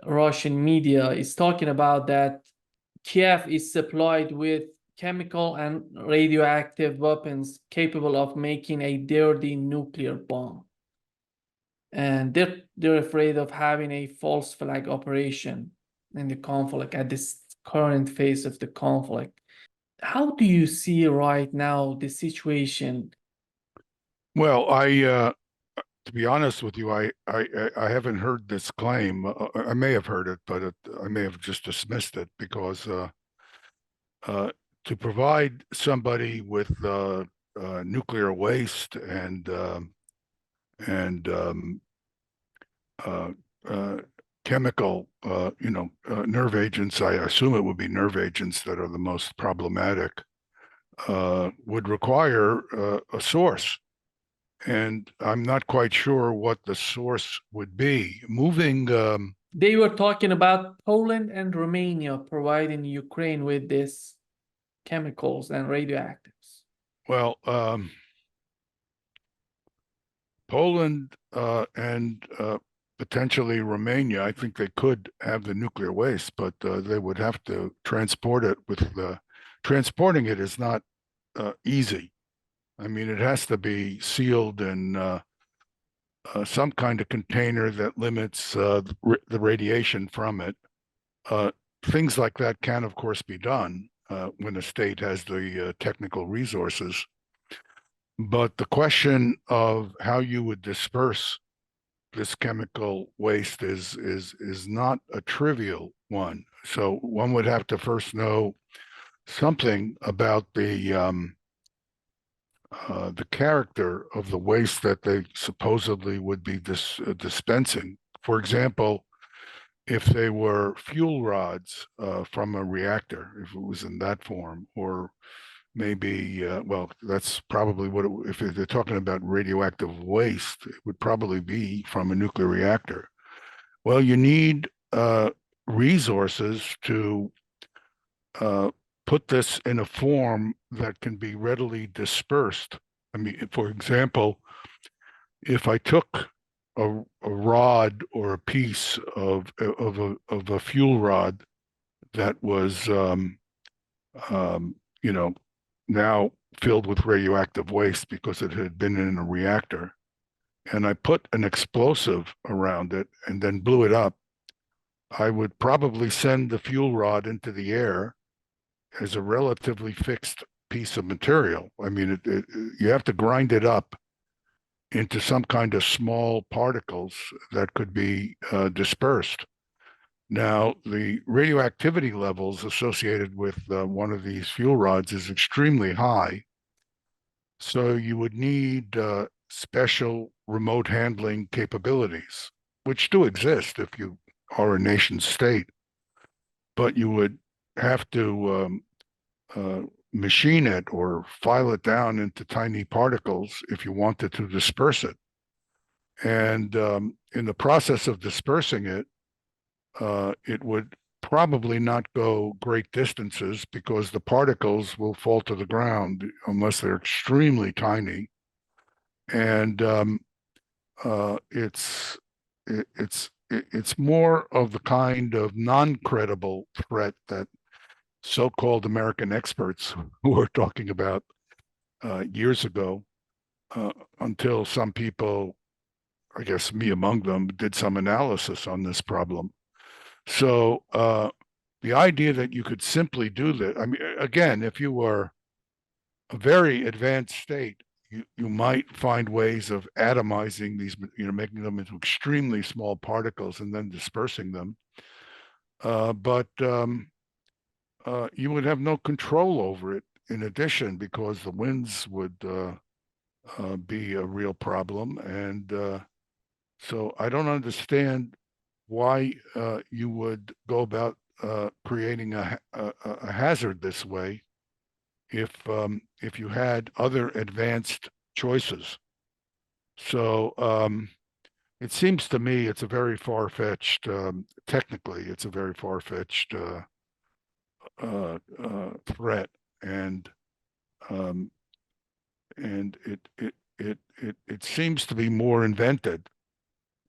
Russian media is talking about that Kiev is supplied with chemical and radioactive weapons capable of making a dirty nuclear bomb. And they're afraid of having a false flag operation in the conflict at this current phase of the conflict. How do you see right now the situation? Well, to be honest with you, I haven't heard this claim. I may have heard it, but I may have just dismissed it because to provide somebody with nuclear waste and uh, uh, chemical, nerve agents, I assume it would be nerve agents that are the most problematic, would require a source. And I'm not quite sure what the source would be. They were talking about Poland and Romania providing Ukraine with this chemicals and radioactives. Well, Poland and potentially Romania, I think they could have the nuclear waste, but they would have to transport it transporting it is not easy. I mean, it has to be sealed in some kind of container that limits the radiation from it. Things like that can, of course, be done when a state has the technical resources. But the question of how you would disperse this chemical waste is not a trivial one. So one would have to first know something about the character of the waste that they supposedly would be dispensing. For example, if they were fuel rods from a reactor, if it was in that form, or maybe, well, that's probably if they're talking about radioactive waste, it would probably be from a nuclear reactor. Well, you need resources to put this in a form that can be readily dispersed. I mean, for example, if I took a rod or a piece of a fuel rod that was, now filled with radioactive waste because it had been in a reactor, and I put an explosive around it and then blew it up, I would probably send the fuel rod into the air as a relatively fixed piece of material. I mean, you have to grind it up into some kind of small particles that could be dispersed. Now, the radioactivity levels associated with one of these fuel rods is extremely high. So you would need special remote handling capabilities, which do exist if you are a nation state. But you would have to machine it or file it down into tiny particles if you wanted to disperse it. And in the process of dispersing it, it would probably not go great distances because the particles will fall to the ground unless they're extremely tiny. And it's more of the kind of non-credible threat that so-called American experts who were talking about years ago, until some people, I guess me among them, did some analysis on this problem. So the idea that you could simply do that, I mean, again, if you were a very advanced state, you might find ways of atomizing these, making them into extremely small particles and then dispersing them. But you would have no control over it in addition, because the winds would be a real problem. And so I don't understand why you would go about creating a hazard this way if you had other advanced choices. So it seems to me it's a very far-fetched, technically, it's a very far-fetched threat, and it seems to be more invented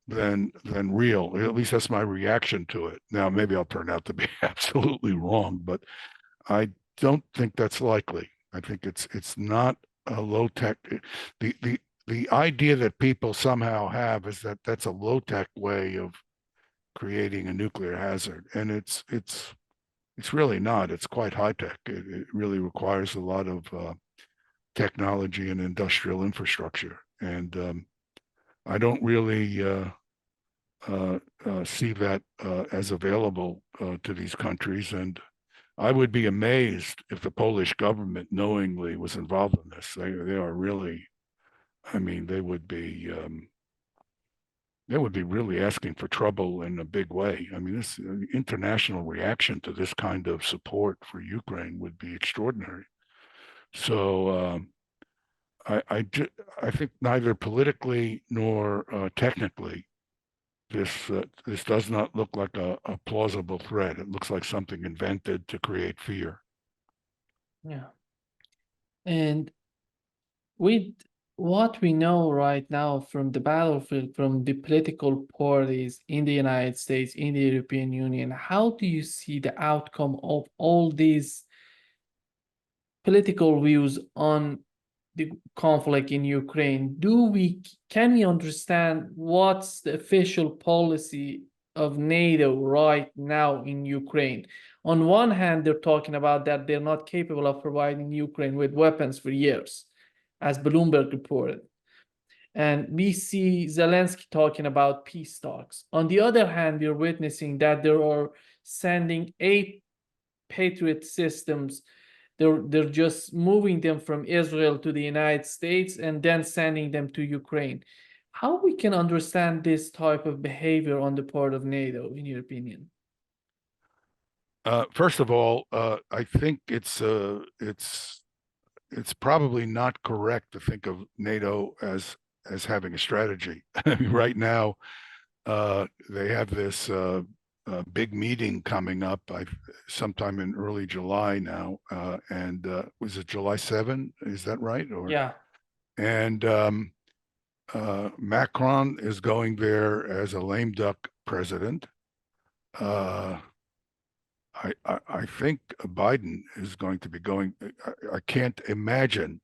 than real. At least that's my reaction to it. Now, maybe I'll turn out to be absolutely wrong, but I don't think that's likely. I think it's not a low tech. The idea that people somehow have is that that's a low tech way of creating a nuclear hazard, and it's really not. It's quite high tech. It really requires a lot of technology and industrial infrastructure, and I don't really see that as available to these countries. And I would be amazed if the Polish government knowingly was involved in this. They are really, I mean, they would be really asking for trouble in a big way. I mean, this international reaction to this kind of support for Ukraine would be extraordinary. So I think neither politically nor technically this does not look like a plausible threat. It looks like something invented to create fear. Yeah. And with what we know right now from the battlefield, from the political parties in the United States, in the European Union, how do you see the outcome of all these political views on the conflict in Ukraine? Can we understand what's the official policy of NATO right now in Ukraine? On one hand, they're talking about that they're not capable of providing Ukraine with weapons for years, as Bloomberg reported. And we see Zelensky talking about peace talks. On the other hand, we're witnessing that they are sending 8 Patriot systems. They're just moving them from Israel to the United States and then sending them to Ukraine. How we can understand this type of behavior on the part of NATO, in your opinion? First of all, I think it's probably not correct to think of NATO as having a strategy. I mean, right now, they have this big meeting coming up sometime in early July now, and was it July 7? Is that right? Yeah. And Macron is going there as a lame duck president. I think Biden is going to be going. I can't imagine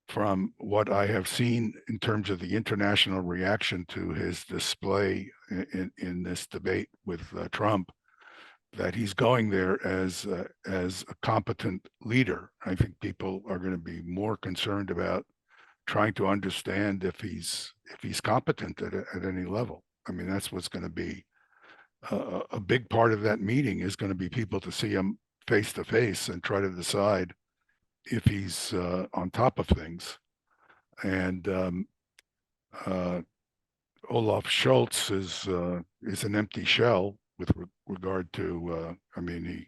from what I have seen in terms of the international reaction to his display in this debate with Trump, that he's going there as a competent leader. I think people are going to be more concerned about trying to understand if he's competent at any level. I mean, that's what's going to be a big part of that meeting, is going to be people to see him face to face and try to decide if he's on top of things. And Olaf Scholz is an empty shell with regard to. I mean,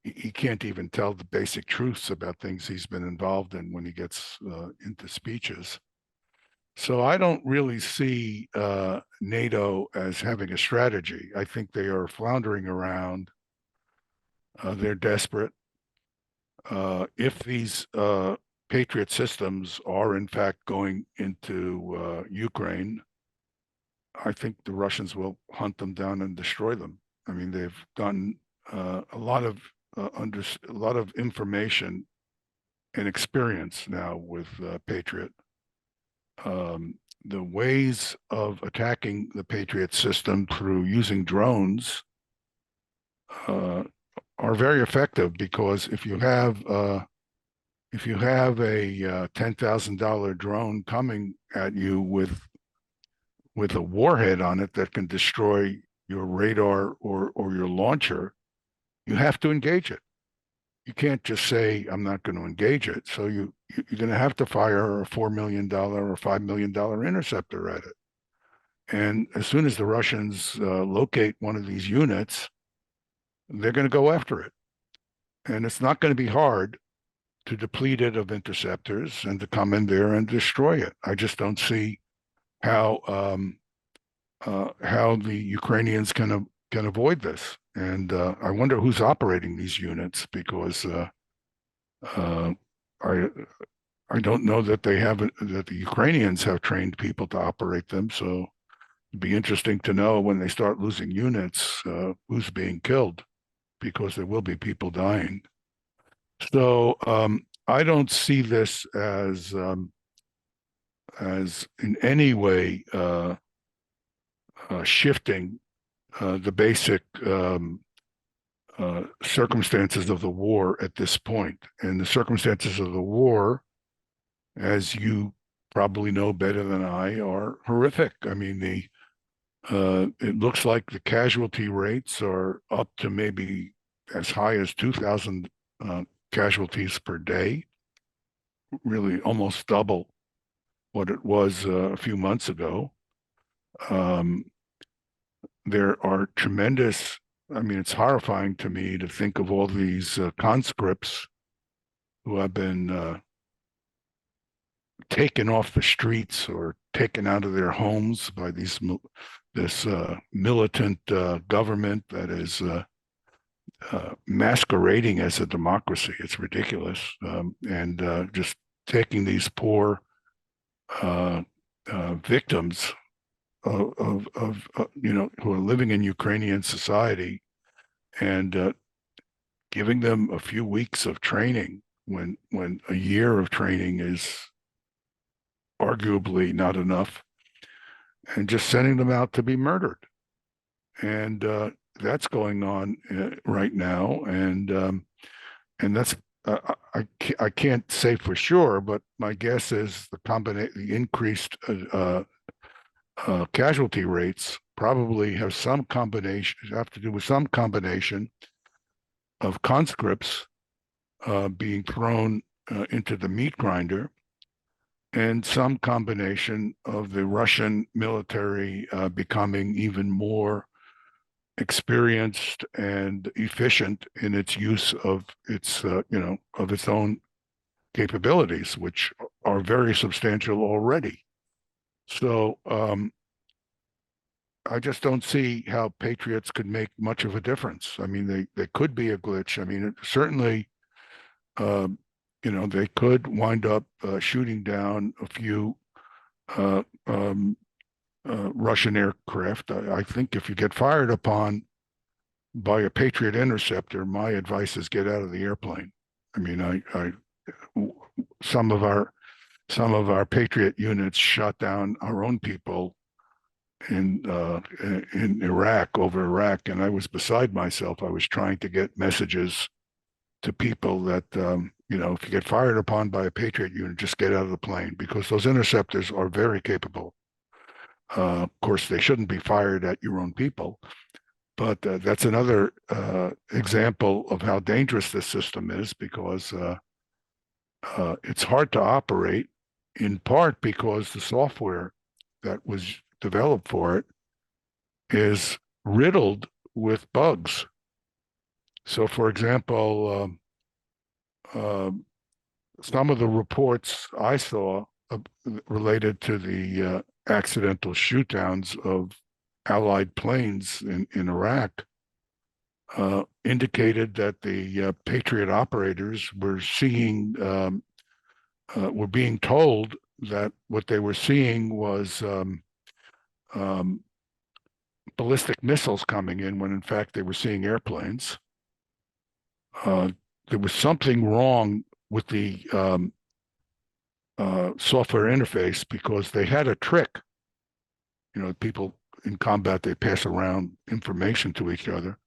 he can't even tell the basic truths about things he's been involved in when he gets into speeches. So I don't really see NATO as having a strategy. I think they are floundering around. They're desperate. If these Patriot systems are in fact going into Ukraine, I think the Russians will hunt them down and destroy them. I mean, they've gotten a lot of information and experience now with Patriot. The ways of attacking the Patriot system through using drones are very effective, because if you have a $10,000 drone coming at you with a warhead on it that can destroy your radar or your launcher, you have to engage it. You can't just say, I'm not going to engage it. So you're going to have to fire a $4 million or $5 million interceptor at it. And as soon as the Russians locate one of these units, they're going to go after it. And it's not going to be hard to deplete it of interceptors and to come in there and destroy it. I just don't see how the Ukrainians can avoid this. And I wonder who's operating these units, because I don't know that that the Ukrainians have trained people to operate them. So It'd be interesting to know when they start losing units, who's being killed, because there will be people dying. So I don't see this as in any way shifting the basic circumstances of the war at this point. And the circumstances of the war, as you probably know better than I, are horrific. I mean, it looks like the casualty rates are up to maybe as high as 2,000 casualties per day, really almost double what it was a few months ago. There are tremendous, I mean, it's horrifying to me to think of all these conscripts who have been taken off the streets or taken out of their homes by this militant government that is masquerading as a democracy. It's ridiculous, and just taking these poor victims of who are living in Ukrainian society and giving them a few weeks of training when a year of training is arguably not enough, and just sending them out to be murdered. And that's going on right now, and that's I can't say for sure, but my guess is the increased casualty rates probably have to do with some combination of conscripts being thrown into the meat grinder, and some combination of the Russian military becoming even more experienced and efficient in its use of its of its own capabilities, which are very substantial already. So I just don't see how Patriots could make much of a difference. I mean, they could be a glitch. I mean, certainly, they could wind up shooting down a few Russian aircraft. I think if you get fired upon by a Patriot interceptor, my advice is get out of the airplane. I mean, some of our Patriot units shot down our own people in Iraq, over Iraq, and I was beside myself. I was trying to get messages to people that if you get fired upon by a Patriot unit, just get out of the plane, because those interceptors are very capable. Of course, they shouldn't be fired at your own people, but that's another example of how dangerous this system is, because it's hard to operate, in part because the software that was developed for it is riddled with bugs. So, for example, some of the reports I saw related to the accidental shootdowns of Allied planes in Iraq indicated that the Patriot operators were being told that what they were seeing was ballistic missiles coming in, when in fact they were seeing airplanes. There was something wrong with the software interface, because they had a trick. People in combat, they pass around information to each other.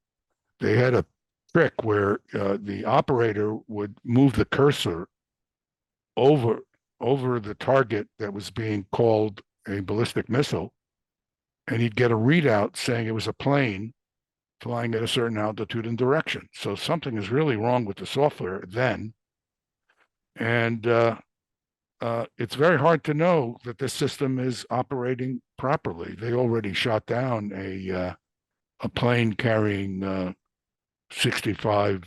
They had a trick where the operator would move the cursor over the target that was being called a ballistic missile, and he'd get a readout saying it was a plane flying at a certain altitude and direction. So something is really wrong with the software then, and it's very hard to know that this system is operating properly. They already shot down a plane carrying 65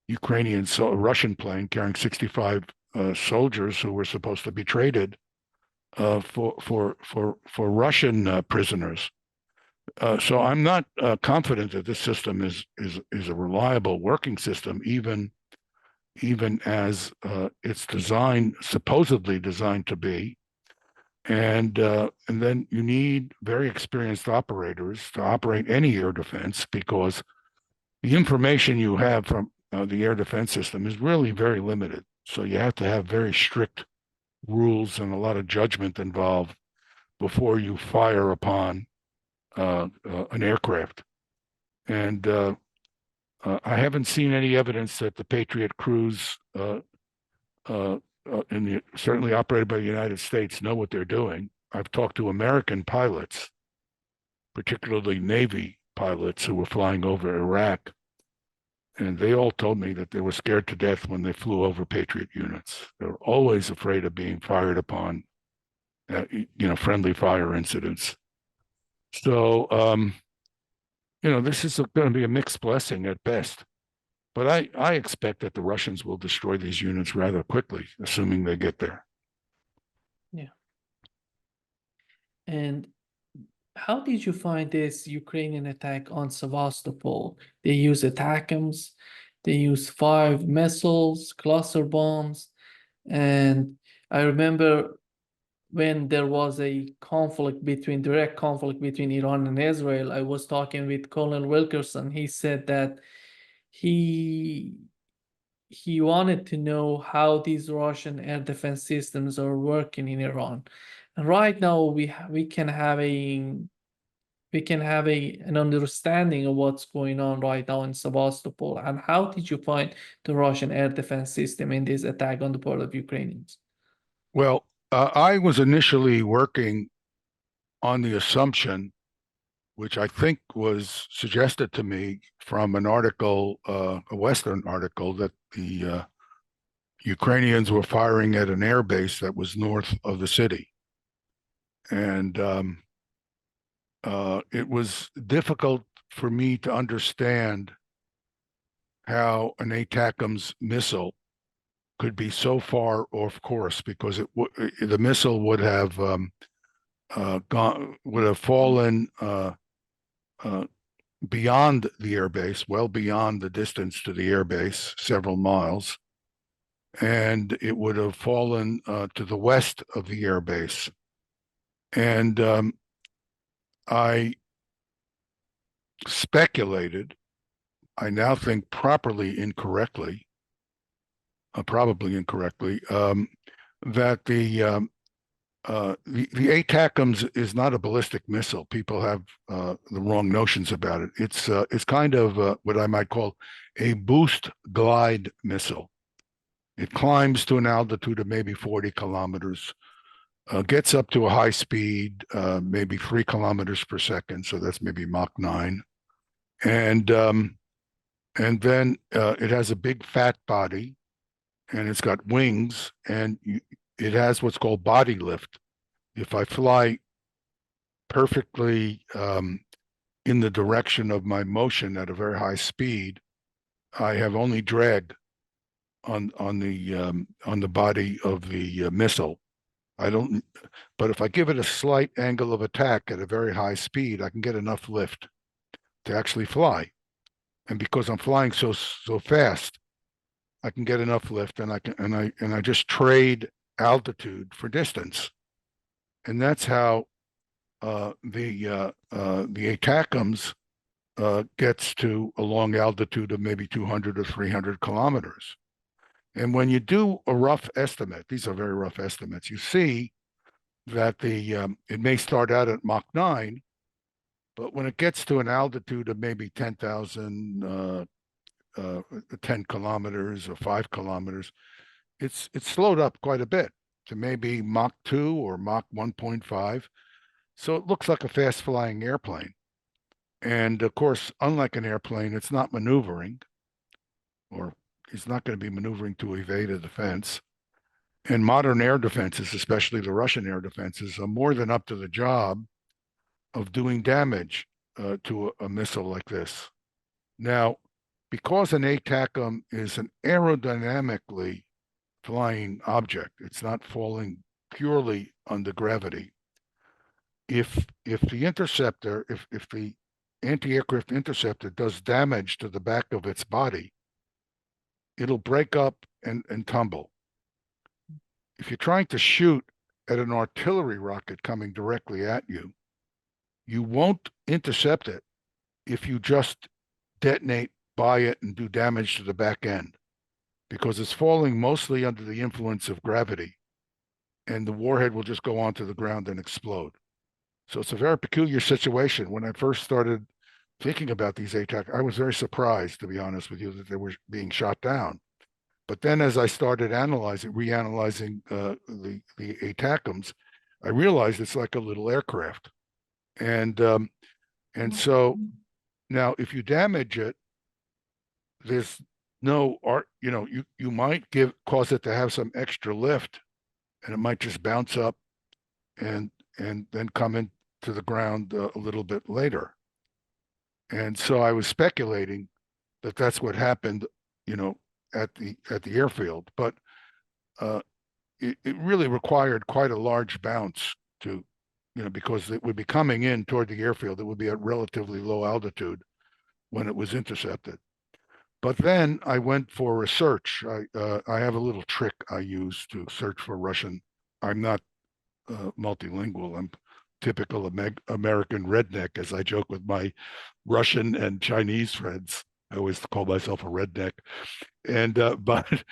Ukrainian, Russian plane carrying 65 soldiers who were supposed to be traded for Russian prisoners. So I'm not confident that this system is a reliable working system, even as it's supposedly designed to be. And then you need very experienced operators to operate any air defense, because the information you have from the air defense system is really very limited. So you have to have very strict rules and a lot of judgment involved before you fire upon an aircraft. And I haven't seen any evidence that the Patriot crews, certainly operated by the United States, know what they're doing. I've talked to American pilots, particularly Navy pilots who were flying over Iraq, and they all told me that they were scared to death when they flew over Patriot units. They were always afraid of being fired upon, friendly fire incidents. So, this is going to be a mixed blessing at best. But I expect that the Russians will destroy these units rather quickly, assuming they get there. Yeah. And how did you find this Ukrainian attack on Sevastopol? They use ATACMS, they use 5 missiles, cluster bombs, and I remember when there was a direct conflict between Iran and Israel, I was talking with Colonel Wilkerson. He said that he wanted to know how these Russian air defense systems are working in Iran. And right now we can have an understanding of what's going on right now in Sevastopol. And how did you find the Russian air defense system in this attack on the part of Ukrainians? Well, I was initially working on the assumption, which I think was suggested to me from an article, a Western article, that the Ukrainians were firing at an air base that was north of the city. And it was difficult for me to understand how an ATACMS missile could be so far off course, because the missile would have fallen beyond the airbase, well beyond the distance to the airbase, several miles, and it would have fallen to the west of the airbase. And I speculated, I now think probably incorrectly, that the ATACMS is not a ballistic missile. People have the wrong notions about it. It's kind of what I might call a boost glide missile. It climbs to an altitude of maybe 40 kilometers, gets up to a high speed, maybe 3 kilometers per second. So that's maybe Mach 9. And then it has a big fat body, and it's got wings, and it has what's called body lift. If I fly perfectly in the direction of my motion at a very high speed, I have only drag on the body of the missile. But if I give it a slight angle of attack at a very high speed, I can get enough lift to actually fly. And because I'm flying so fast, I can get enough lift, and I just trade altitude for distance. And that's how the ATACMS gets to a long altitude of maybe 200 or 300 kilometers. And when you do a rough estimate, these are very rough estimates, you see that it may start out at Mach 9, but when it gets to an altitude of maybe 10,000, 10 kilometers or 5 kilometers, it's slowed up quite a bit to maybe Mach 2 or Mach 1.5. So it looks like a fast flying airplane. And of course, unlike an airplane, it's not maneuvering, or it's not going to be maneuvering to evade a defense. And modern air defenses, especially the Russian air defenses, are more than up to the job of doing damage to a missile like this. Now, because an ATACMS is an aerodynamically flying object, it's not falling purely under gravity. If the interceptor, if the anti-aircraft interceptor does damage to the back of its body, it'll break up and tumble. If you're trying to shoot at an artillery rocket coming directly at you, you won't intercept it if you just detonate by it and do damage to the back end, because it's falling mostly under the influence of gravity, and the warhead will just go onto the ground and explode. So it's a very peculiar situation. When I first started thinking about these ATAC, I was very surprised, to be honest with you, that they were being shot down. But then as I started reanalyzing the ATACMs, I realized it's like a little aircraft. And so now if you damage it, there's no art, you might cause it to have some extra lift, and it might just bounce up and then come into the ground a little bit later. And so I was speculating that that's what happened, at the airfield, but it really required quite a large bounce to, because it would be coming in toward the airfield. It would be at relatively low altitude when it was intercepted. But then I went for a search. I have a little trick I use to search for Russian. I'm not multilingual. I'm typical American redneck, as I joke with my Russian and Chinese friends. I always call myself a redneck. And but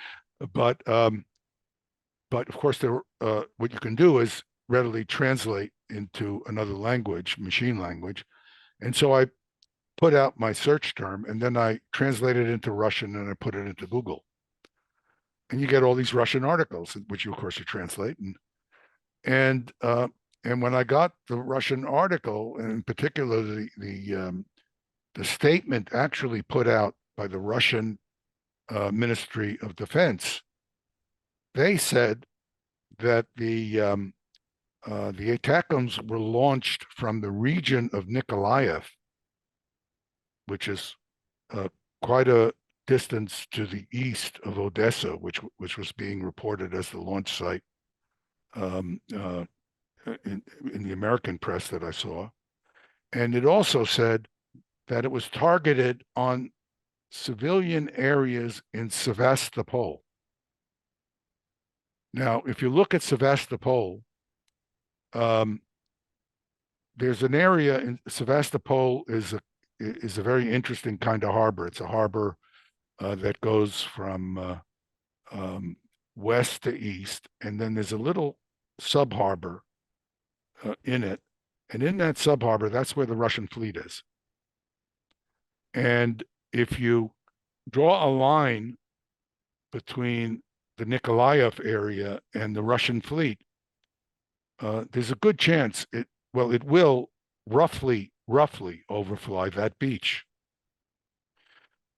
of course, what you can do is readily translate into another language, machine language. And so I put out my search term, and then I translated it into Russian, and I put it into Google. And you get all these Russian articles, which of course you translate. And when I got the Russian article, and in particular the statement actually put out by the Russian Ministry of Defense, they said that the ATACMs were launched from the region of Nikolaev, which is quite a distance to the east of Odessa, which was being reported as the launch site in the American press that I saw. And it also said that it was targeted on civilian areas in Sevastopol. Now, if you look at Sevastopol, there's an area in Sevastopol is a very interesting kind of harbor. It's a harbor that goes from west to east, and then there's a little sub-harbor in it. And in that sub-harbor, that's where the Russian fleet is. And if you draw a line between the Nikolaev area and the Russian fleet, there's a good chance it will roughly overfly that beach.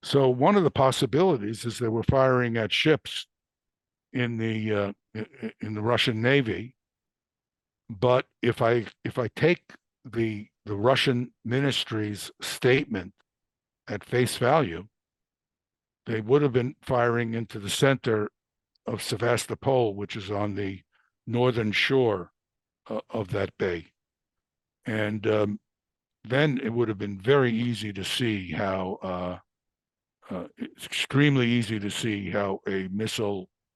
So one of the possibilities is they were firing at ships in the Russian Navy. But if I take the Russian ministry's statement at face value, they would have been firing into the center of Sevastopol, which is on the northern shore of that bay. And then it would have been very easy to see how, it's extremely easy to see how an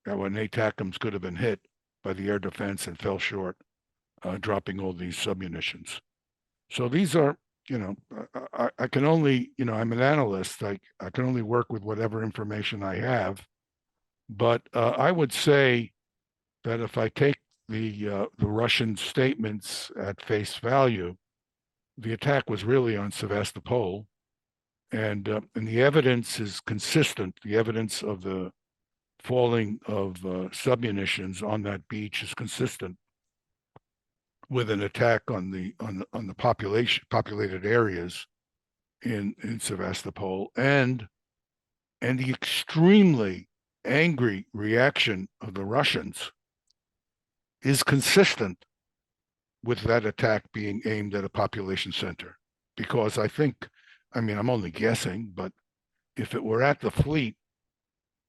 ATACMS could have been hit by the air defense and fell short, dropping all these submunitions. So these are, I can only, I'm an analyst. I can only work with whatever information I have. But I would say that if I take the Russian statements at face value, the attack was really on Sevastopol, and the evidence is consistent. The evidence of the falling of submunitions on that beach is consistent with an attack on the populated areas in Sevastopol, and the extremely angry reaction of the Russians is consistent with that attack being aimed at a population center. Because I'm only guessing, but if it were at the fleet,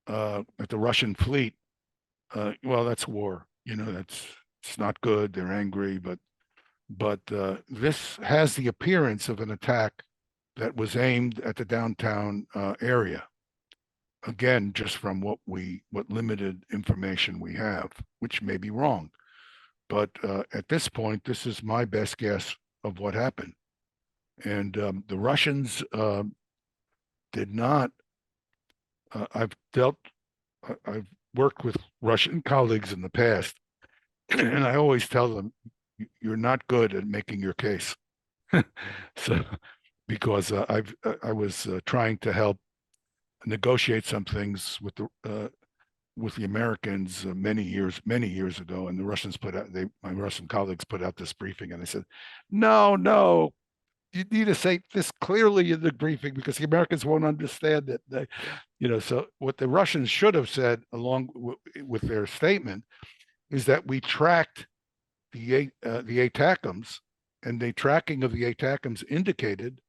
at the Russian fleet, well, that's war. It's not good. They're angry, but this has the appearance of an attack that was aimed at the downtown area. Again, just from what limited information we have, which may be wrong. But at this point, this is my best guess of what happened. And the Russians did not. I've I've worked with Russian colleagues in the past, and I always tell them, you're not good at making your case. So, because I was trying to help negotiate some things with the Americans many years ago, and the Russians my Russian colleagues put out this briefing, and they said, no, you need to say this clearly in the briefing because the Americans won't understand it. So what the Russians should have said along with their statement is that we tracked the ATACMS, and the tracking of the ATACMS indicated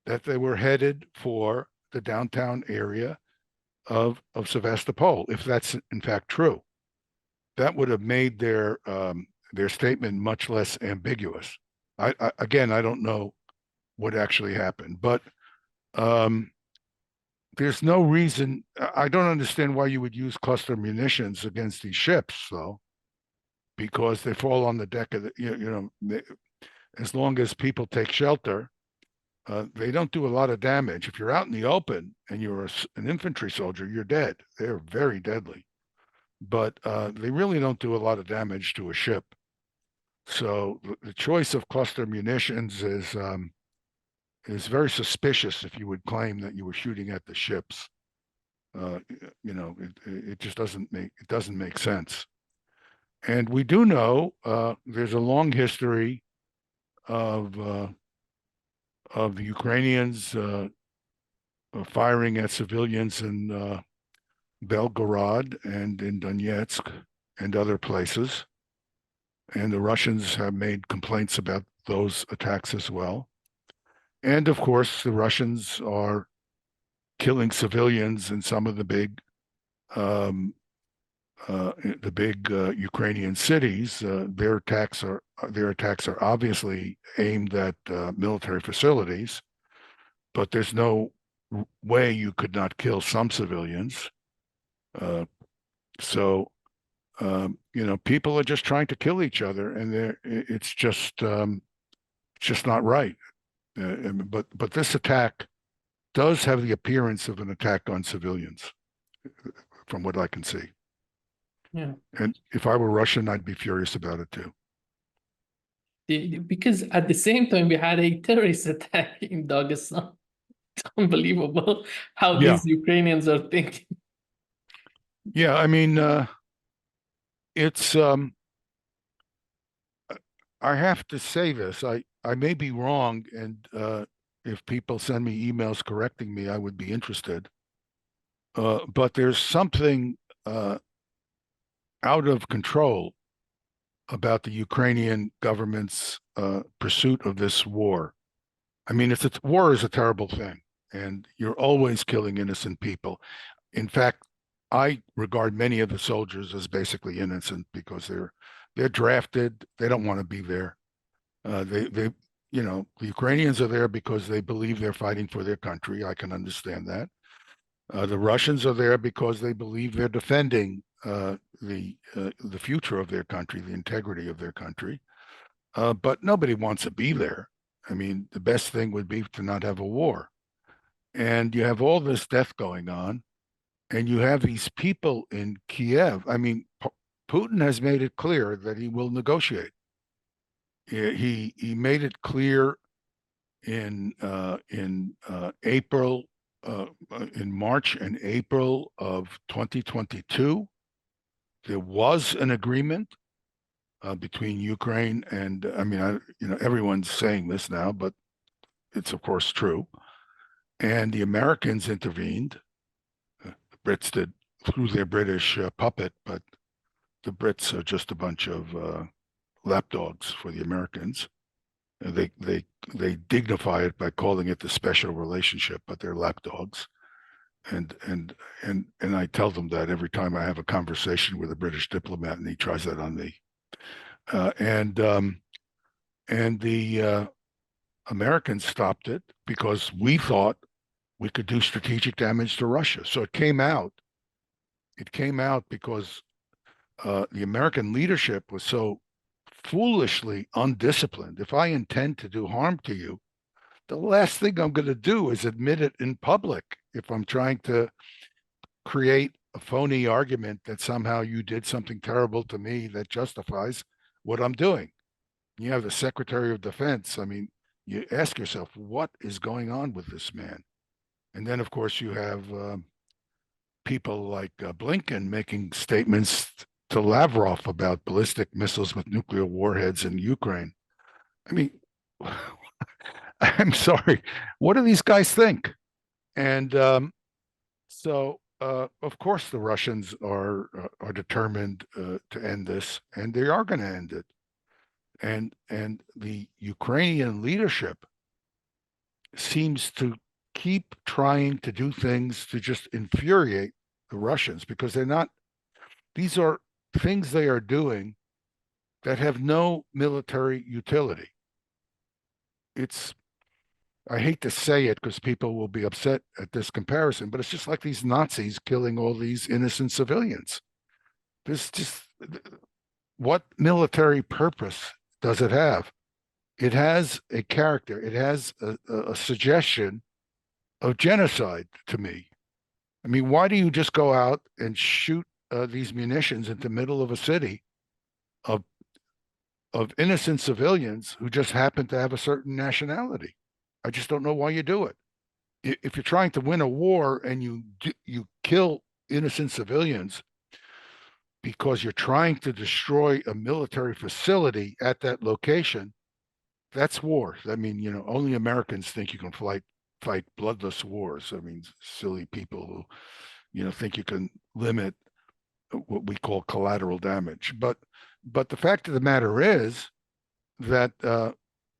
that they were headed for the downtown area of Sevastopol, if that's in fact true. That would have made their statement much less ambiguous. Again, I don't know what actually happened, but there's no reason. I don't understand why you would use cluster munitions against these ships, though, because they fall on the deck of as long as people take shelter, they don't do a lot of damage. If you're out in the open and you're an infantry soldier, you're dead. They're very deadly, but they really don't do a lot of damage to a ship. So the choice of cluster munitions is very suspicious if you would claim that you were shooting at the ships. It just doesn't make sense. And we do know there's a long history of the Ukrainians firing at civilians in Belgorod and in Donetsk and other places. And the Russians have made complaints about those attacks as well. And of course, the Russians are killing civilians in some of the big Ukrainian cities. Their attacks are obviously aimed at military facilities, but there's no way you could not kill some civilians. So people are just trying to kill each other, and it's just not right. But this attack does have the appearance of an attack on civilians, from what I can see. Yeah. And if I were Russian, I'd be furious about it too. Because at the same time, we had a terrorist attack in Dagestan. It's unbelievable how these Ukrainians are thinking. Yeah, I mean, it's. I have to say this. I may be wrong, and if people send me emails correcting me, I would be interested. But there's something out of control about the Ukrainian government's pursuit of this war. I mean, war is a terrible thing, and you're always killing innocent people. In fact, I regard many of the soldiers as basically innocent because they're drafted. They don't want to be there. The Ukrainians are there because they believe they're fighting for their country. I can understand that. The Russians are there because they believe they're defending the future of their country, the integrity of their country. But nobody wants to be there. I mean, the best thing would be to not have a war. And you have all this death going on, and you have these people in Kiev. I mean, Putin has made it clear that he will negotiate. He made it clear in April, in March and April of 2022. There was an agreement between Ukraine and, I mean, everyone's saying this now, but it's of course true. And the Americans intervened. The Brits did through their British puppet, but the Brits are just a bunch of lapdogs for the Americans. They dignify it by calling it the special relationship, but they're lapdogs. And I tell them that every time I have a conversation with a British diplomat, and he tries that on me. And the Americans stopped it because we thought we could do strategic damage to Russia. So it came out. It came out because the American leadership was so foolishly undisciplined, if I intend to do harm to you, the last thing I'm going to do is admit it in public if I'm trying to create a phony argument that somehow you did something terrible to me that justifies what I'm doing. You have the Secretary of Defense. I mean, you ask yourself, what is going on with this man? And then, of course, you have people like Blinken making statements to Lavrov about ballistic missiles with nuclear warheads in Ukraine. I mean, I'm sorry, what do these guys think? And of course, the Russians are determined to end this, and they are going to end it. And the Ukrainian leadership seems to keep trying to do things to just infuriate the Russians, because they're not, these are things they are doing that have no military utility. It's, I hate to say it because people will be upset at this comparison, but it's just like these Nazis killing all these innocent civilians. There's just, what military purpose does it have? It has a character, it has a suggestion of genocide to me. I mean, why do you just go out and shoot these munitions into the middle of a city of innocent civilians who just happen to have a certain nationality? I just don't know why you do it. If you're trying to win a war and you kill innocent civilians because you're trying to destroy a military facility at that location, that's war. I mean, you know, only Americans think you can fight bloodless wars. I mean, silly people who, you know, think you can limit what we call collateral damage. But the fact of the matter is that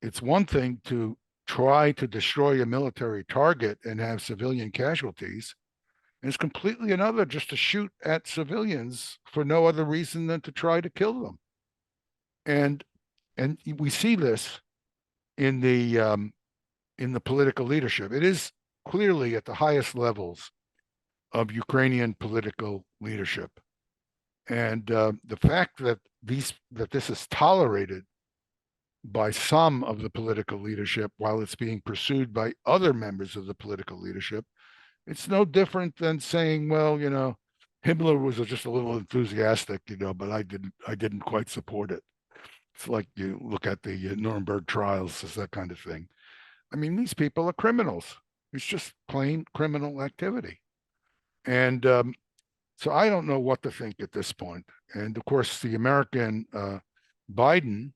it's one thing to try to destroy a military target and have civilian casualties. And it's completely another just to shoot at civilians for no other reason than to try to kill them. And we see this in the political leadership. It is clearly at the highest levels of Ukrainian political leadership. And the fact that this is tolerated by some of the political leadership while it's being pursued by other members of the political leadership, it's no different than saying, well, you know, Himmler was just a little enthusiastic, you know, but I didn't quite support it. It's like you look at the Nuremberg trials, it's that kind of thing. I mean, these people are criminals. It's just plain criminal activity. And so I don't know what to think at this point. And of course, the American Biden,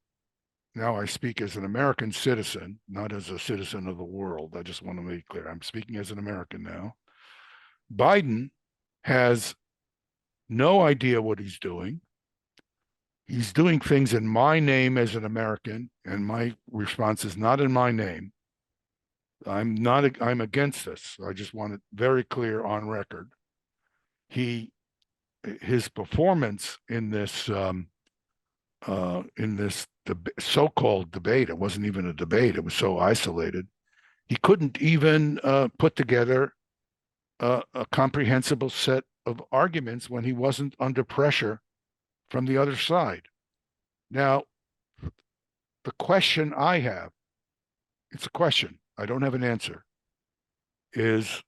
now I speak as an American citizen, not as a citizen of the world. I just want to make it clear. I'm speaking as an American now. Biden has no idea what he's doing. He's doing things in my name as an American, and my response is not in my name. I'm against this. I just want it very clear on record. His performance in this so-called debate, it wasn't even a debate, it was so isolated. He couldn't even put together a comprehensible set of arguments when he wasn't under pressure from the other side. Now, the question I have, it's a question, I don't have an answer, is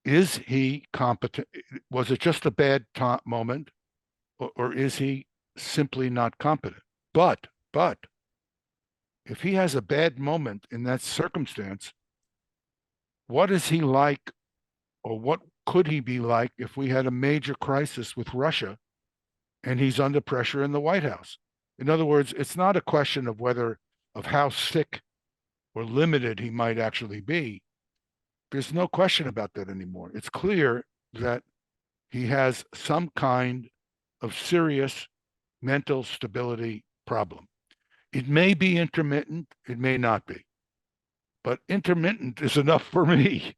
he competent? Was it just a bad moment, or is he simply not competent? But if he has a bad moment in that circumstance, what is he like, or what could he be like if we had a major crisis with Russia and he's under pressure in the White House? In other words, it's not a question of how sick or limited he might actually be. There's no question about that anymore. It's clear that he has some kind of serious mental stability problem. It may be intermittent, it may not be, but intermittent is enough for me.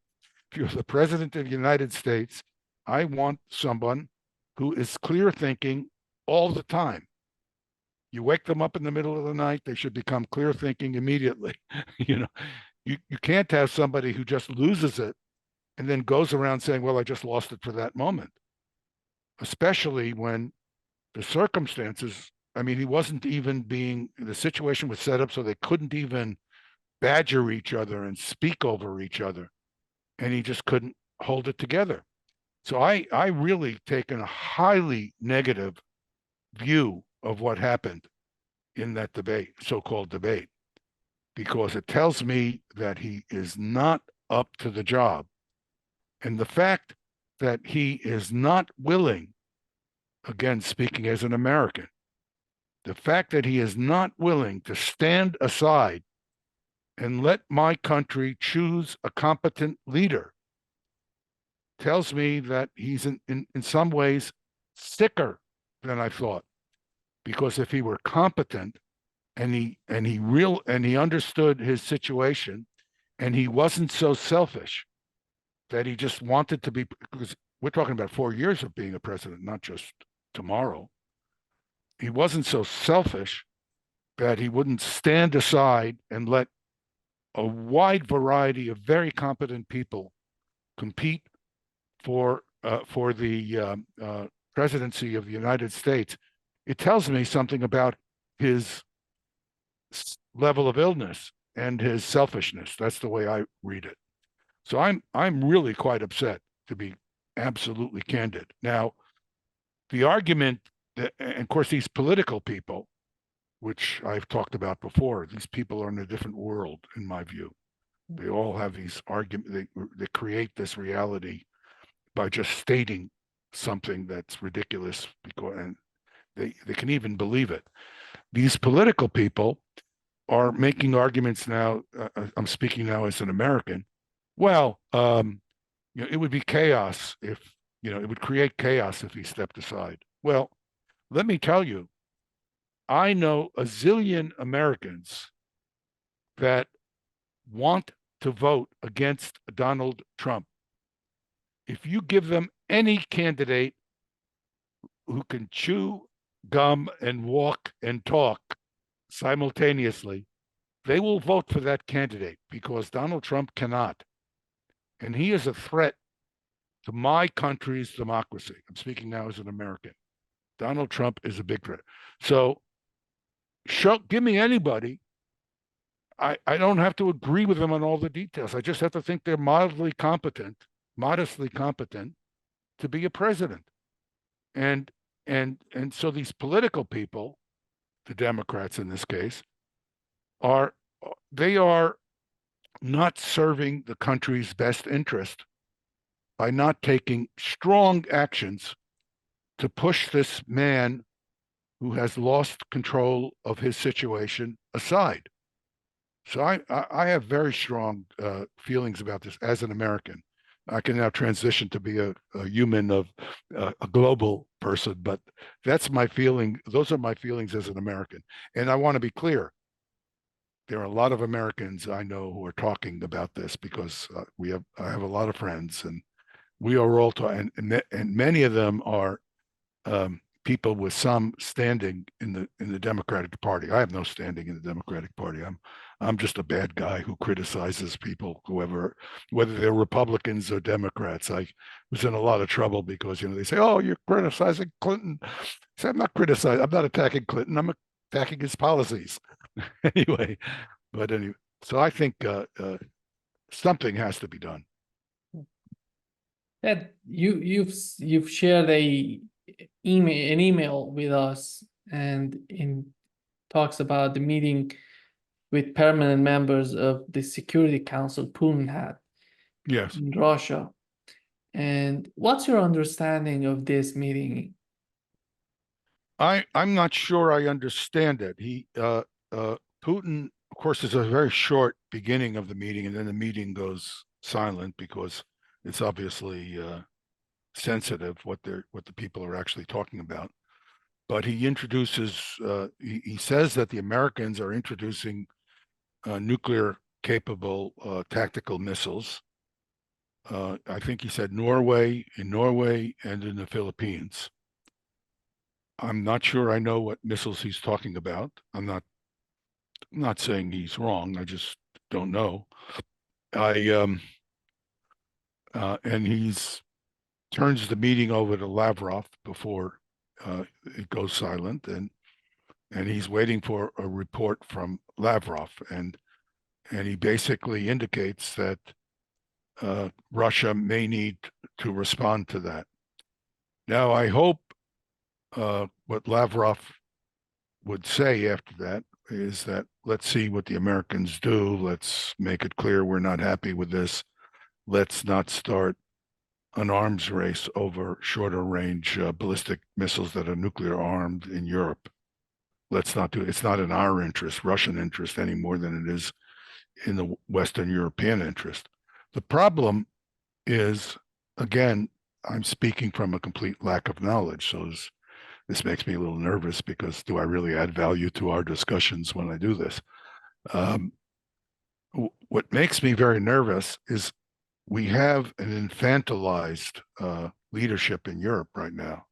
If you're the president of the United States, I want someone who is clear thinking all the time. You wake them up in the middle of the night, they should become clear thinking immediately. You know, you can't have somebody who just loses it and then goes around saying, well, I just lost it for that moment, especially when the circumstances I mean, he wasn't even being, the situation was set up so they couldn't even badger each other and speak over each other. And he just couldn't hold it together. So I really taken a highly negative view of what happened in that debate, so-called debate, because it tells me that he is not up to the job. And the fact that he is not willing, again, speaking as an American, the fact that he is not willing to stand aside and let my country choose a competent leader tells me that he's in some ways sicker than I thought. Because if he were competent and he understood his situation and he wasn't so selfish that he just wanted to be, because we're talking about 4 years of being a president, not just tomorrow. He wasn't so selfish that he wouldn't stand aside and let a wide variety of very competent people compete for the presidency of the United States. It tells me something about his level of illness and his selfishness. That's the way I read it. So I'm really quite upset, to be absolutely candid. Now, the argument that, and of course, these political people, which I've talked about before, these people are in a different world, in my view. They all have these arguments. They create this reality by just stating something that's ridiculous, because and they can even believe it. These political people are making arguments now. I'm speaking now as an American. Well, it would be chaos if, it would create chaos if he stepped aside. Well, let me tell you, I know a zillion Americans that want to vote against Donald Trump. If you give them any candidate who can chew gum and walk and talk simultaneously, they will vote for that candidate, because Donald Trump cannot. And he is a threat to my country's democracy. I'm speaking now as an American. Donald Trump is a big threat. So give me anybody. I don't have to agree with them on all the details. I just have to think they're modestly competent to be a president. And so these political people, the Democrats in this case, are not serving the country's best interest by not taking strong actions to push this man who has lost control of his situation aside. So I have very strong feelings about this as an American. I can now transition to be a human of a global person, but that's my feeling. Those are my feelings as an American. And I want to be clear. There are a lot of Americans I know who are talking about this, because I have a lot of friends, and we are all talking, and many of them are people with some standing in the Democratic Party. I have no standing in the Democratic Party. I'm just a bad guy who criticizes people, whether they're Republicans or Democrats. I was in a lot of trouble because they say, "Oh, you're criticizing Clinton." I say, I'm not criticizing. I'm not attacking Clinton. I'm attacking his policies. Anyway, so I think something has to be done. Ed, you've shared an email with us, and in talks about the meeting with permanent members of the Security Council Putin had Yes. in Russia. And what's your understanding of this meeting? I'm not sure I understand it. Putin, of course, is a very short beginning of the meeting, and then the meeting goes silent because it's obviously sensitive what the people are actually talking about. But he introduces, he says that the Americans are introducing nuclear capable tactical missiles. I think he said in Norway and in the Philippines. I'm not sure I know what missiles he's talking about. I'm not saying he's wrong. I just don't know. And he's turns the meeting over to Lavrov before it goes silent. And and he's waiting for a report from Lavrov, and he basically indicates that Russia may need to respond to that. Now, I hope what Lavrov would say after that is that let's see what the Americans do. Let's make it clear we're not happy with this. Let's not start an arms race over shorter range ballistic missiles that are nuclear armed in Europe. Let's not do it. It's not in our interest, Russian interest, any more than it is in the Western European interest. The problem is, again, I'm speaking from a complete lack of knowledge. So this makes me a little nervous because do I really add value to our discussions when I do this? What makes me very nervous is we have an infantilized leadership in Europe right now.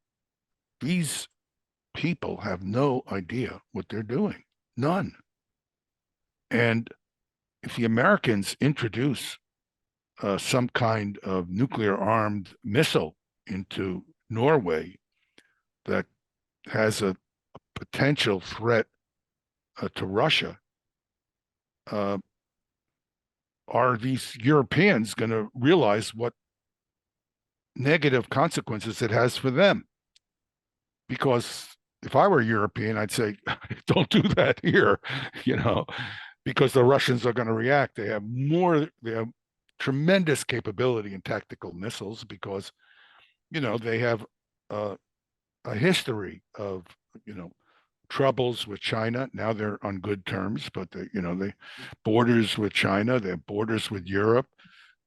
These people have no idea what they're doing, none. And if the Americans introduce some kind of nuclear armed missile into Norway that has a potential threat to Russia, are these Europeans going to realize what negative consequences it has for them? Because if I were European, I'd say, don't do that here, because the Russians are going to react. They have tremendous capability in tactical missiles because, they have a history of, troubles with China. Now they're on good terms, but they borders with China, they have borders with Europe.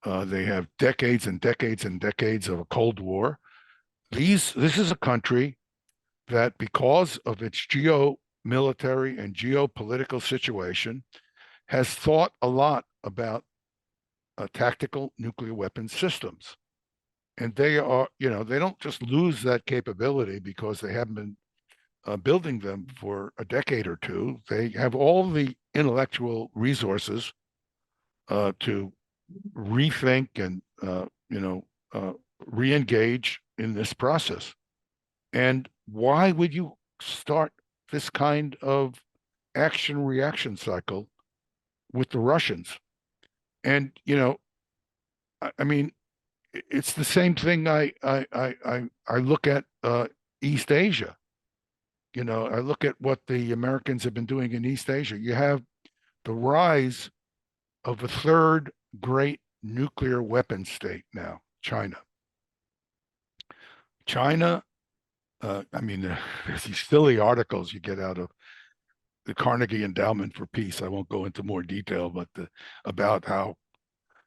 They have decades and decades and decades of a Cold War. This is a country that, because of its geo-military and geopolitical situation, has thought a lot about tactical nuclear weapons systems. And they are, they don't just lose that capability because they haven't been building them for a decade or two. They have all the intellectual resources to rethink and re-engage in this process. And why would you start this kind of action-reaction cycle with the Russians? And I mean, it's the same thing. I look at East Asia. I look at what the Americans have been doing in East Asia. You have the rise of a third great nuclear weapon state now, China. China, I mean, there's these silly articles you get out of the Carnegie Endowment for Peace. I won't go into more detail, but about how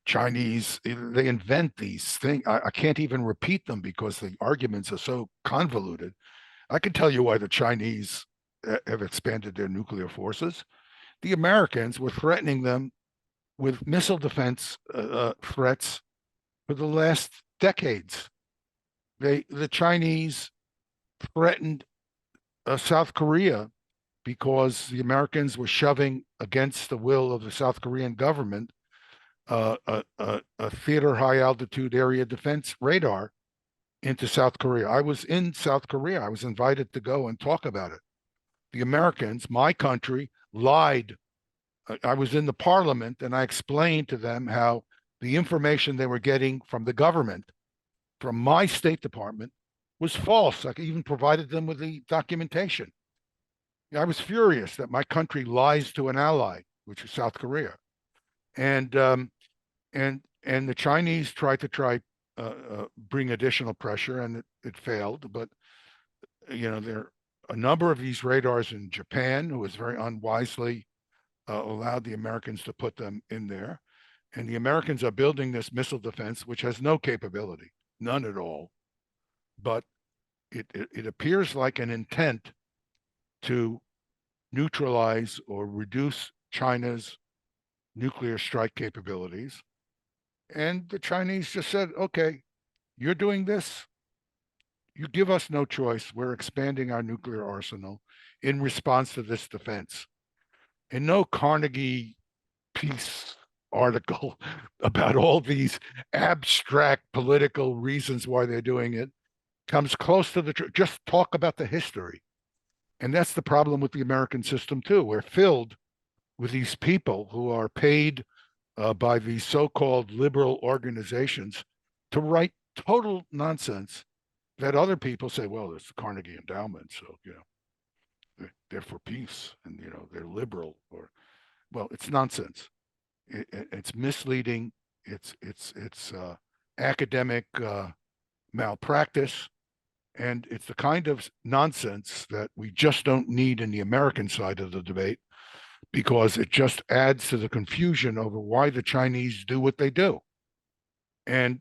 Chinese, they invent these things. I can't even repeat them because the arguments are so convoluted. I can tell you why the Chinese have expanded their nuclear forces. The Americans were threatening them with missile defense threats for the last decades. The Chinese threatened South Korea because the Americans were shoving against the will of the South Korean government a theater high altitude area defense radar into South Korea. I was in South Korea. I was invited to go and talk about it. The Americans, my country, lied. I was in the parliament and I explained to them how the information they were getting from the government, from my State Department, was false. I even provided them with the documentation. I was furious that my country lies to an ally, which is South Korea. And the Chinese tried to bring additional pressure, and it failed. But there are a number of these radars in Japan, who was very unwisely allowed the Americans to put them in there. And the Americans are building this missile defense, which has no capability, none at all. But it appears like an intent to neutralize or reduce China's nuclear strike capabilities. And the Chinese just said, okay, you're doing this. You give us no choice. We're expanding our nuclear arsenal in response to this defense. And no Carnegie Peace article about all these abstract political reasons why they're doing it comes close to the truth. Just talk about the history. And that's the problem with the American system too. We're filled with these people who are paid by these so-called liberal organizations to write total nonsense that other people say, well, it's the Carnegie Endowment, so they're for peace, and they're liberal, or well, it's nonsense. It's misleading. It's academic malpractice, and it's the kind of nonsense that we just don't need in the American side of the debate, because it just adds to the confusion over why the Chinese do what they do. And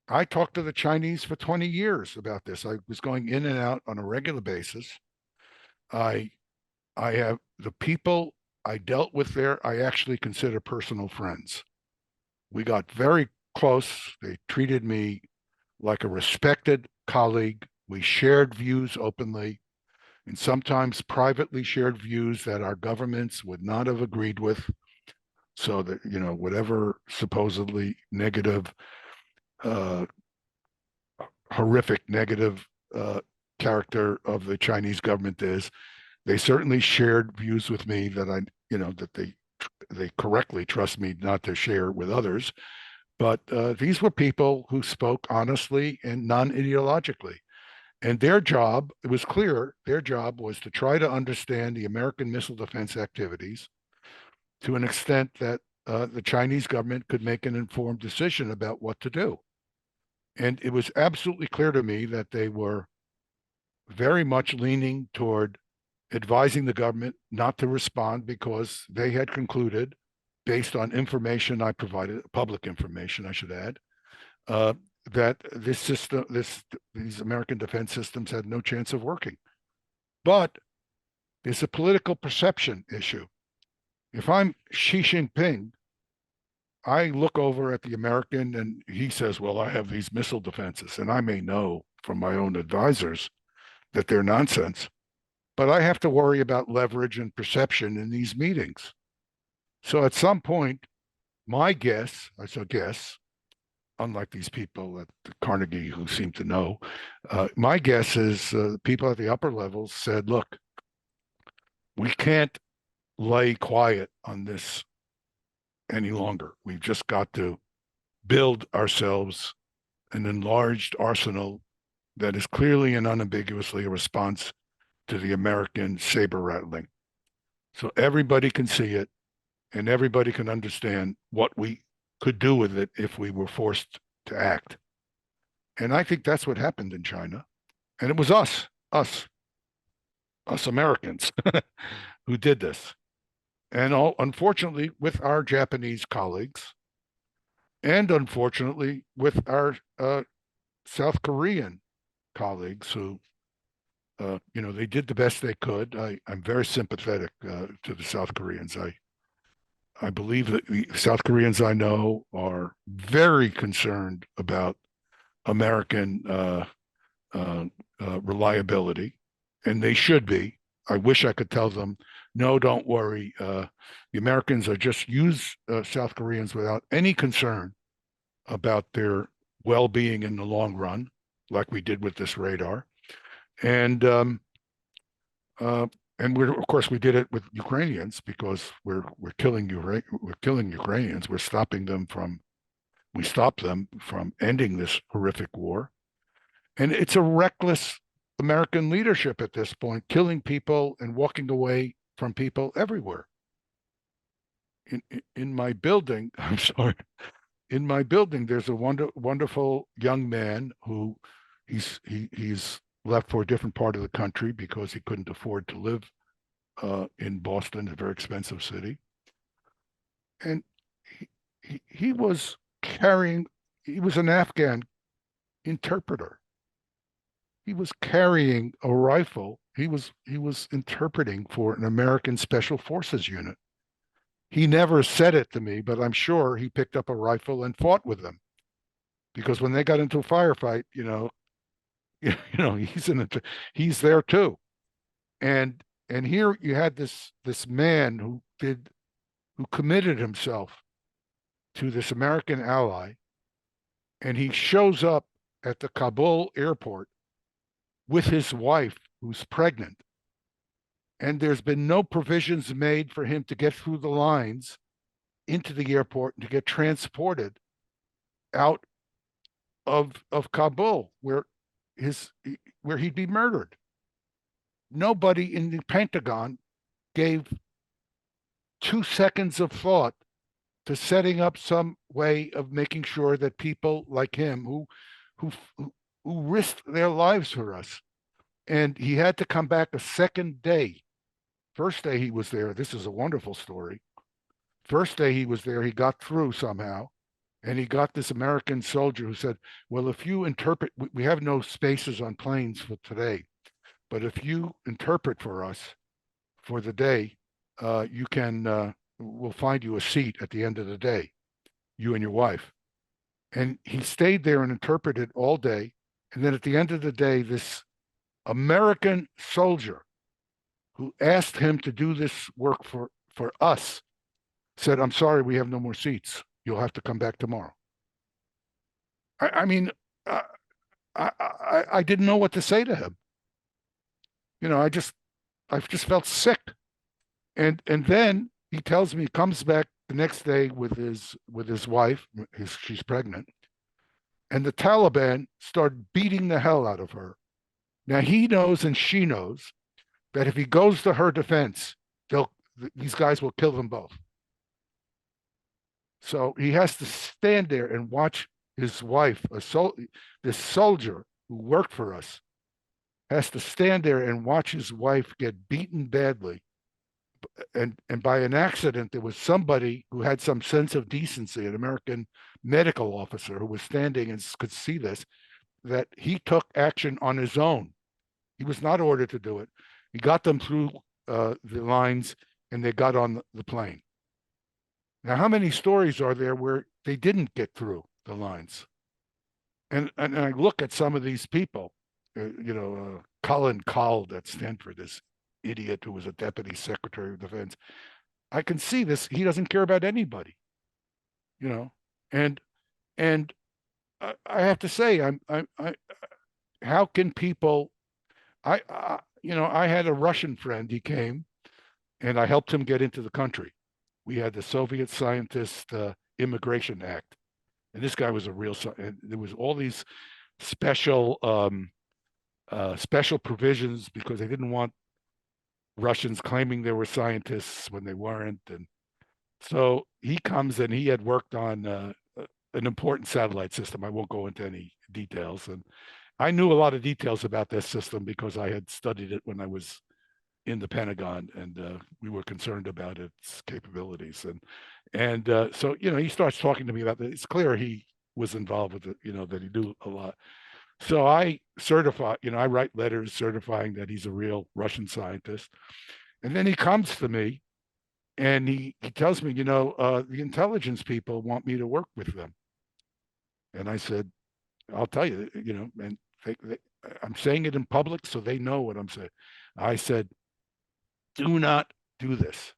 I talked to the Chinese for 20 years about this. I was going in and out on a regular basis. I have the people I dealt with there, I actually consider personal friends. We got very close. They treated me like a respected colleague. We shared views openly, and sometimes privately shared views that our governments would not have agreed with. So that, whatever supposedly negative, horrific negative character of the Chinese government is, they certainly shared views with me that that they correctly trust me not to share with others. But these were people who spoke honestly and non-ideologically. And their job, it was clear, their job was to try to understand the American missile defense activities to an extent that the Chinese government could make an informed decision about what to do. And it was absolutely clear to me that they were very much leaning toward advising the government not to respond, because they had concluded, based on information I provided, public information, I should add, that this system, these American defense systems had no chance of working. But there's a political perception issue. If I'm Xi Jinping, I look over at the American and he says, well, I have these missile defenses, and I may know from my own advisors that they're nonsense, but I have to worry about leverage and perception in these meetings. So at some point, my guess, unlike these people at the Carnegie who seem to know, my guess is people at the upper levels said, look, we can't lay quiet on this any longer. We've just got to build ourselves an enlarged arsenal that is clearly and unambiguously a response to the American saber rattling. So everybody can see it, and everybody can understand what we could do with it if we were forced to act. And I think that's what happened in China. And it was us Americans who did this. And unfortunately, with our Japanese colleagues, and unfortunately, with our South Korean colleagues who, they did the best they could. I'm very sympathetic to the South Koreans. I believe that the South Koreans I know are very concerned about American reliability, and they should be. I wish I could tell them, no, don't worry. The Americans are just use South Koreans without any concern about their well-being in the long run, like we did with this radar. And of course we did it with Ukrainians, because we're killing Ukrainians. We stopped them from ending this horrific war. And it's a reckless American leadership at this point, killing people and walking away from people everywhere. In my building, I'm sorry, in my building, there's a wonderful young man who he's left for a different part of the country because he couldn't afford to live in Boston, a very expensive city. And he was an Afghan interpreter. He was carrying a rifle. He was interpreting for an American Special Forces unit. He never said it to me, but I'm sure he picked up a rifle and fought with them, because when they got into a firefight, he's there too. And here you had this man who committed himself to this American ally, and he shows up at the Kabul airport with his wife, who's pregnant, and there's been no provisions made for him to get through the lines into the airport and to get transported out of Kabul, where he'd be murdered. Nobody in the Pentagon gave 2 seconds of thought to setting up some way of making sure that people like him who risked their lives for us, and he had to come back a second day. First day he was there, this is a wonderful story. First day he was there, he got through somehow, and he got this American soldier who said, well, if you interpret, we have no spaces on planes for today, but if you interpret for us for the day, you can, we'll find you a seat at the end of the day, you and your wife. And he stayed there and interpreted all day. And then at the end of the day, this American soldier who asked him to do this work for us said, I'm sorry, we have no more seats. You'll have to come back tomorrow. I mean, I didn't know what to say to him. You know, I just felt sick. And then he tells me, he comes back the next day with his wife, she's pregnant, and the Taliban started beating the hell out of her. Now he knows and she knows that if he goes to her defense, these guys will kill them both. So he has to stand there and watch his wife, this soldier who worked for us, has to stand there and watch his wife get beaten badly. And by an accident, there was somebody who had some sense of decency, an American medical officer who was standing and could see this, that he took action on his own. He was not ordered to do it. He got them through the lines and they got on the plane. Now, how many stories are there where they didn't get through the lines? And I look at some of these people, Colin Cald at Stanford, this idiot who was a deputy secretary of defense. I can see this. He doesn't care about anybody, and I have to say, how can people, I had a Russian friend, he came and I helped him get into the country. We had the Soviet Scientist Immigration Act. And this guy was a real, and there was all these special provisions because they didn't want Russians claiming they were scientists when they weren't. And so he comes and he had worked on an important satellite system. I won't go into any details. And I knew a lot of details about this system because I had studied it when I was in the Pentagon, and we were concerned about its capabilities. And so, he starts talking to me about that. It's clear he was involved with it, that he knew a lot. So I certify, I write letters certifying that he's a real Russian scientist. And then he comes to me and he tells me, the intelligence people want me to work with them. And I said, I'll tell you, and I'm saying it in public so they know what I'm saying. I said, do not do this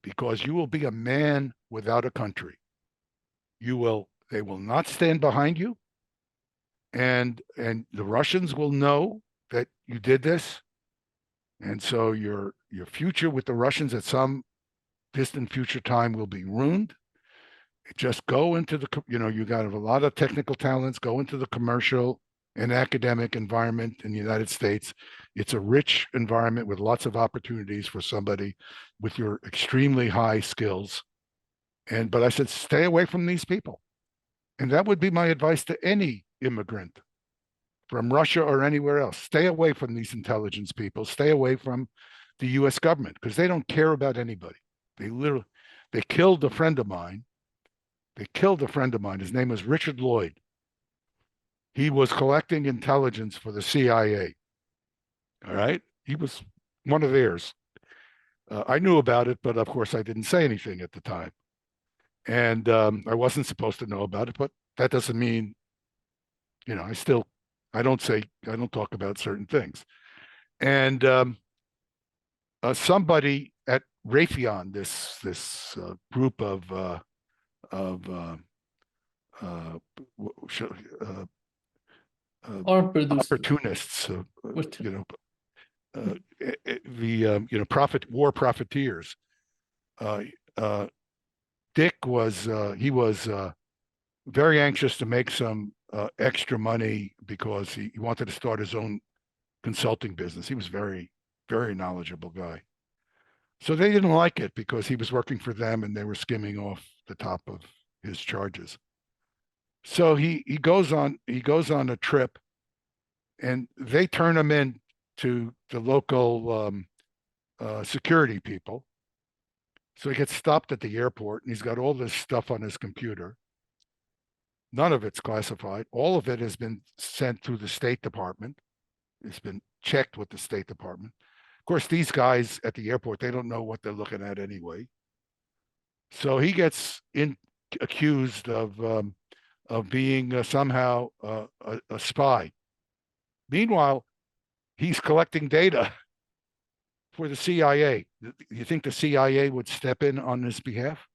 because you will be a man without a country. They will not stand behind you. And the Russians will know that you did this. And so your future with the Russians at some distant future time will be ruined. Just go into the, you got a lot of technical talents, go into the commercial and academic environment in the United States. It's a rich environment with lots of opportunities for somebody with your extremely high skills. But I said, stay away from these people. And that would be my advice to any immigrant from Russia or anywhere else. Stay away from these intelligence people. Stay away from the US government because they don't care about anybody. They killed a friend of mine. His name was Richard Lloyd. He was collecting intelligence for the CIA. All right. He was one of theirs. I knew about it, but of course I didn't say anything at the time. And I wasn't supposed to know about it, but that doesn't mean, I don't talk about certain things. And somebody at Raytheon, this group of Armed producers. opportunists, war profiteers. Dick was he was very anxious to make some extra money because he wanted to start his own consulting business. He was very, very knowledgeable guy. So they didn't like it because he was working for them and they were skimming off the top of his charges. So he goes on a trip, and they turn him in to the local security people. So he gets stopped at the airport, and he's got all this stuff on his computer. None of it's classified. All of it has been sent through the State Department. It's been checked with the State Department. Of course, these guys at the airport, they don't know what they're looking at anyway. So he gets accused of being somehow a spy. Meanwhile, he's collecting data for the CIA. You think the CIA would step in on his behalf?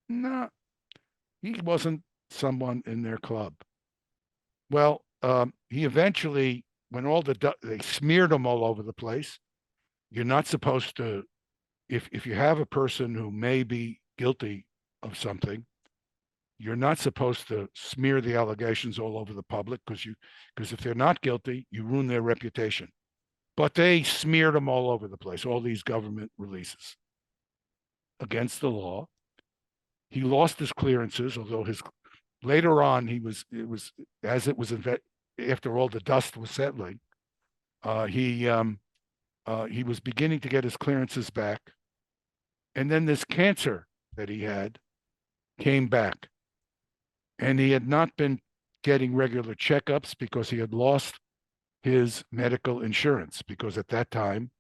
No, he wasn't someone in their club. Well, he eventually, when they smeared him all over the place. You're not supposed to, if you have a person who may be guilty of something, you're not supposed to smear the allegations all over the public because if they're not guilty, you ruin their reputation. But they smeared them all over the place, all these government releases against the law. He lost his clearances, although later on after all the dust was settling, he was beginning to get his clearances back. And then this cancer that he had came back. And he had not been getting regular checkups because he had lost his medical insurance, because at that time,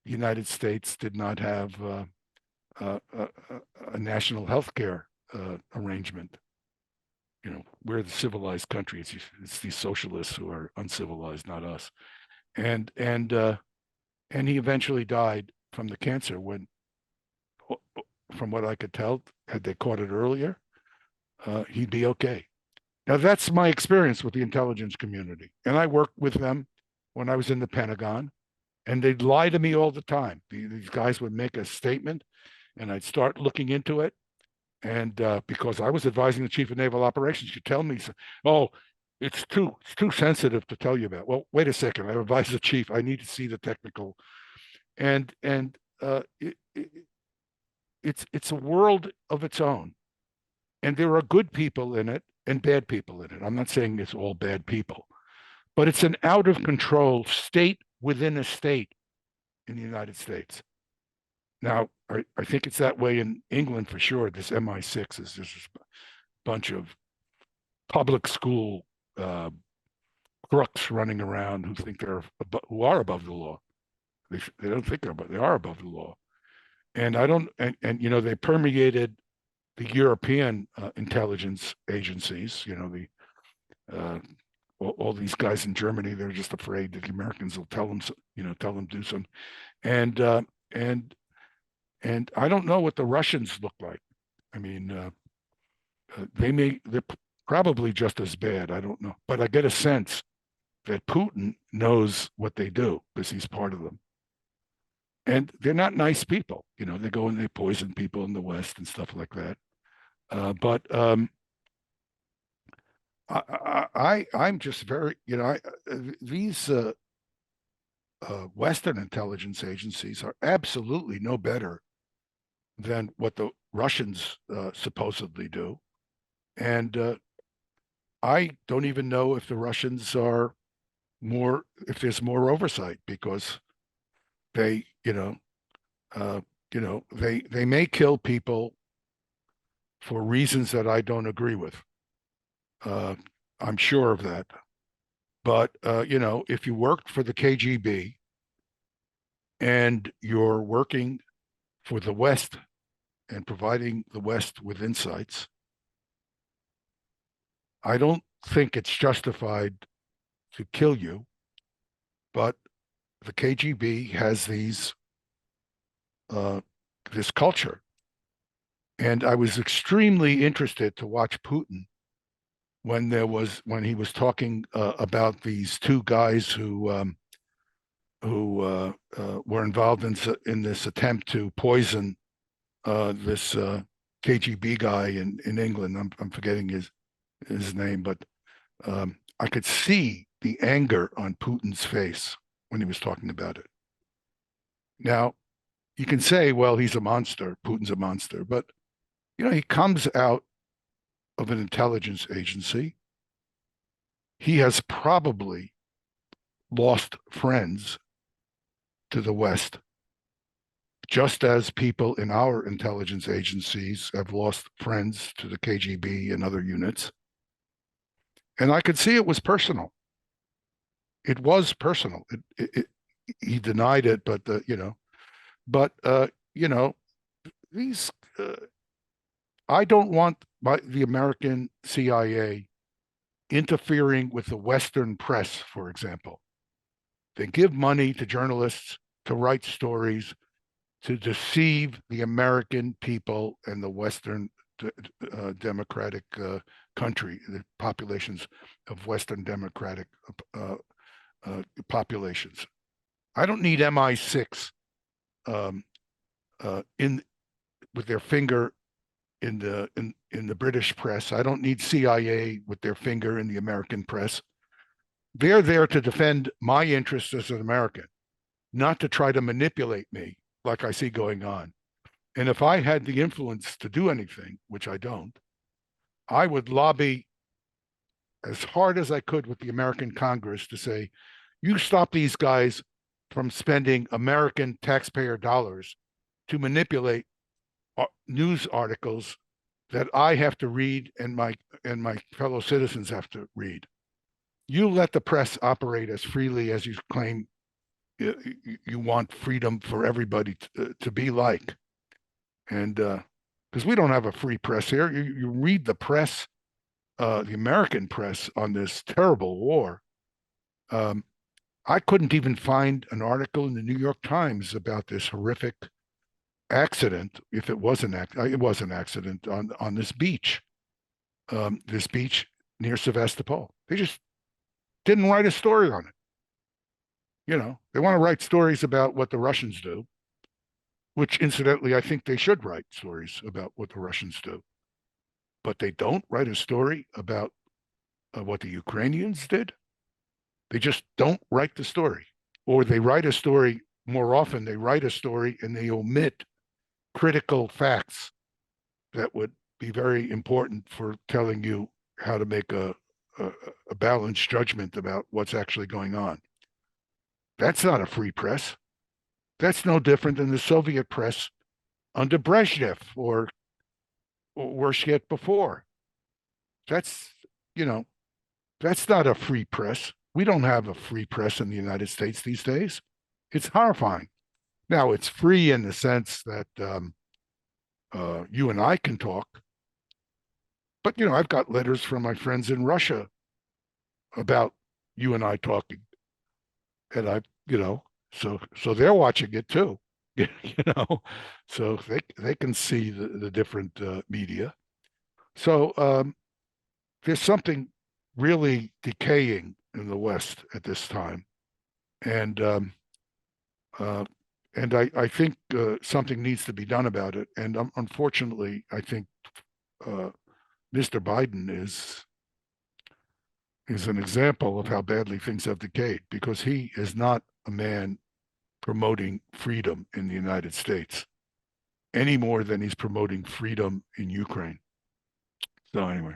the United States did not have a national health care arrangement. We're the civilized country. It's these socialists who are uncivilized, not us. And he eventually died from the cancer when, from what I could tell, had they caught it earlier, he'd be okay. Now, that's my experience with the intelligence community. And I worked with them when I was in the Pentagon, and they'd lie to me all the time. These guys would make a statement, and I'd start looking into it. And because I was advising the Chief of Naval Operations, you tell me, oh, it's too sensitive to tell you about. Well, wait a second. I advise the chief. I need to see the technical, and it's a world of its own, and there are good people in it and bad people in it. I'm not saying it's all bad people, but it's an out of control state within a state in the United States. Now, I think it's that way in England for sure. This MI6 is just a bunch of public school crooks running around who think who are above the law. They don't think they are above the law. And they permeated the European intelligence agencies. All these guys in Germany, they're just afraid that the Americans will tell them do some. And I don't know what the Russians look like. I mean, they're probably just as bad. I don't know, but I get a sense that Putin knows what they do because he's part of them. And they're not nice people. They go and they poison people in the West and stuff like that. But I'm just very, these Western intelligence agencies are absolutely no better than what the Russians supposedly do. And I don't even know if the Russians are if there's more oversight, because they may kill people for reasons that I don't agree with. I'm sure of that. But if you worked for the KGB and you're working for the West and providing the West with insights, I don't think it's justified to kill you. But the KGB has this culture. And I was extremely interested to watch Putin when he was talking about these two guys who were involved in this attempt to poison this KGB guy in England. I'm forgetting his name, but I could see the anger on Putin's face when he was talking about it. Now, you can say, well, he's a monster, Putin's a monster, but he comes out of an intelligence agency. He has probably lost friends to the West, just as people in our intelligence agencies have lost friends to the KGB and other units. And I could see it was personal. It was personal. He denied it, but these. I don't want the American CIA interfering with the Western press, for example. They give money to journalists to write stories to deceive the American people and the Western democratic country, the populations of Western democratic populations. I don't need MI6 with their finger in the British press. I don't need CIA with their finger in the American press. They're there to defend my interests as an American, not to try to manipulate me like I see going on. And if I had the influence to do anything, which I don't, I would lobby as hard as I could with the American Congress to say, you stop these guys from spending American taxpayer dollars to manipulate news articles that I have to read and my fellow citizens have to read. You let the press operate as freely as you claim you want freedom for everybody to be like. And because we don't have a free press here. You read the press, the American press on this terrible war. I couldn't even find an article in the New York Times about this horrific accident, if it was an accident on this beach near Sevastopol. They just didn't write a story on it. They want to write stories about what the Russians do, which incidentally, I think they should write stories about what the Russians do. But they don't write a story about what the Ukrainians did. They just don't write the story. Or they write a story, more often they write a story and they omit critical facts that would be very important for telling you how to make a balanced judgment about what's actually going on. That's not a free press. That's no different than the Soviet press under Brezhnev or worse yet before. That's not a free press. We don't have a free press in the United States these days. It's horrifying. Now, it's free in the sense that you and I can talk. But, I've got letters from my friends in Russia about you and I talking. And so they're watching it too, so they can see the different media. So there's something really decaying in the West at this time. And I think something needs to be done about it. And unfortunately, I think Mr. Biden is an example of how badly things have decayed, because he is not a man promoting freedom in the United States any more than he's promoting freedom in Ukraine. So anyway.